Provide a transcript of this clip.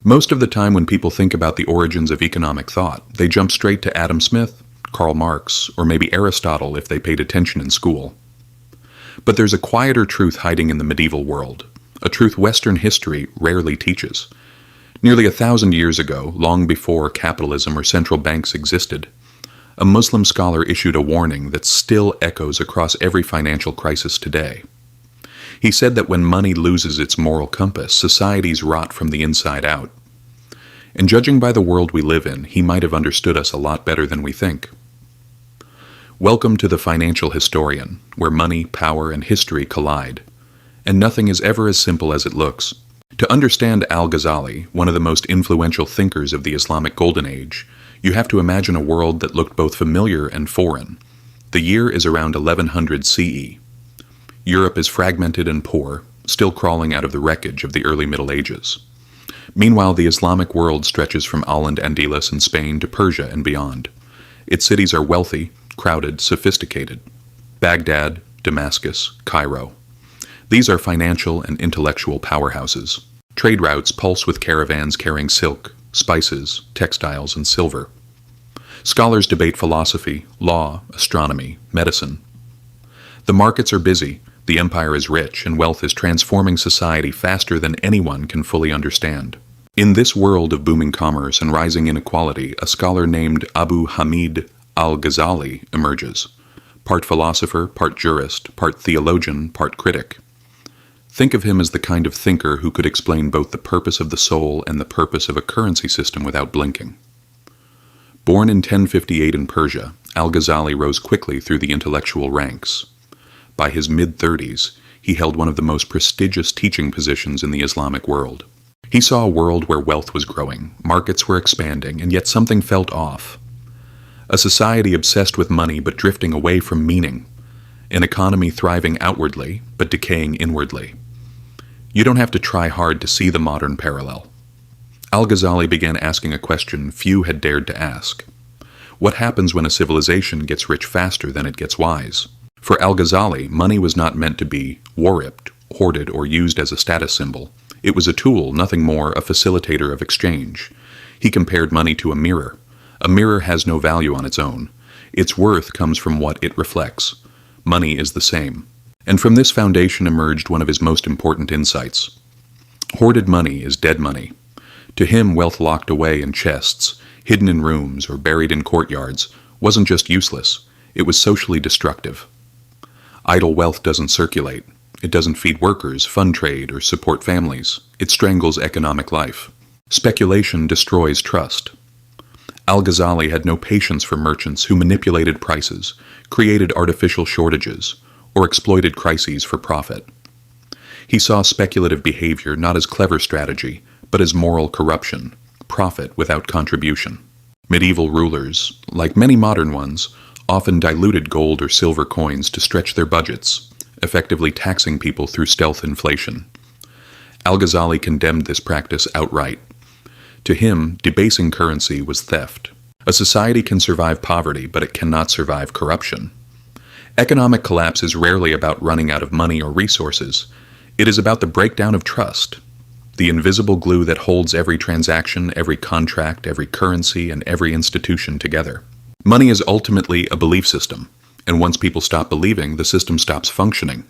Most of the time when people think about the origins of economic thought, they jump straight to Adam Smith, Karl Marx, or maybe Aristotle if they paid attention in school. But there's a quieter truth hiding in the medieval world, a truth Western history rarely teaches. Nearly 1,000 years ago, long before capitalism or central banks existed, a Muslim scholar issued a warning that still echoes across every financial crisis today. He said that when money loses its moral compass, societies rot from the inside out. And judging by the world we live in, he might have understood us a lot better than we think. Welcome to the Financial Historian, where money, power, and history collide. And nothing is ever as simple as it looks. To understand Al-Ghazali, one of the most influential thinkers of the Islamic Golden Age, you have to imagine a world that looked both familiar and foreign. The year is around 1100 CE. Europe is fragmented and poor, still crawling out of the wreckage of the early Middle Ages. Meanwhile, the Islamic world stretches from Al-Andalus in Spain to Persia and beyond. Its cities are wealthy, crowded, sophisticated. Baghdad, Damascus, Cairo. These are financial and intellectual powerhouses. Trade routes pulse with caravans carrying silk, spices, textiles, and silver. Scholars debate philosophy, law, astronomy, medicine. The markets are busy, the empire is rich, and wealth is transforming society faster than anyone can fully understand. In this world of booming commerce and rising inequality, a scholar named Hamid AlGhazali emerges. Part philosopher, part jurist, part theologian, part critic. Think of him as the kind of thinker who could explain both the purpose of the soul and the purpose of a currency system without blinking. Born in 1058 in Persia, Al-Ghazali rose quickly through the intellectual ranks. By his mid-30s, he held one of the most prestigious teaching positions in the Islamic world. He saw a world where wealth was growing, markets were expanding, and yet something felt off. A society obsessed with money but drifting away from meaning. An economy thriving outwardly but decaying inwardly. You don't have to try hard to see the modern parallel. Al-Ghazali began asking a question few had dared to ask. What happens when a civilization gets rich faster than it gets wise? For Al-Ghazali, money was not meant to be war-ripped, hoarded, or used as a status symbol. It was a tool, nothing more, a facilitator of exchange. He compared money to a mirror. A mirror has no value on its own. Its worth comes from what it reflects. Money is the same. And from this foundation emerged one of his most important insights. Hoarded money is dead money. To him, wealth locked away in chests, hidden in rooms, or buried in courtyards, wasn't just useless, it was socially destructive. Idle wealth doesn't circulate. It doesn't feed workers, fund trade, or support families. It strangles economic life. Speculation destroys trust. Al-Ghazali had no patience for merchants who manipulated prices, created artificial shortages, or exploited crises for profit. He saw speculative behavior not as clever strategy, but as moral corruption, profit without contribution. Medieval rulers, like many modern ones, often diluted gold or silver coins to stretch their budgets, effectively taxing people through stealth inflation. Al-Ghazali condemned this practice outright. To him, debasing currency was theft. A society can survive poverty, but it cannot survive corruption. Economic collapse is rarely about running out of money or resources. It is about the breakdown of trust, the invisible glue that holds every transaction, every contract, every currency, and every institution together. Money is ultimately a belief system, and once people stop believing, the system stops functioning.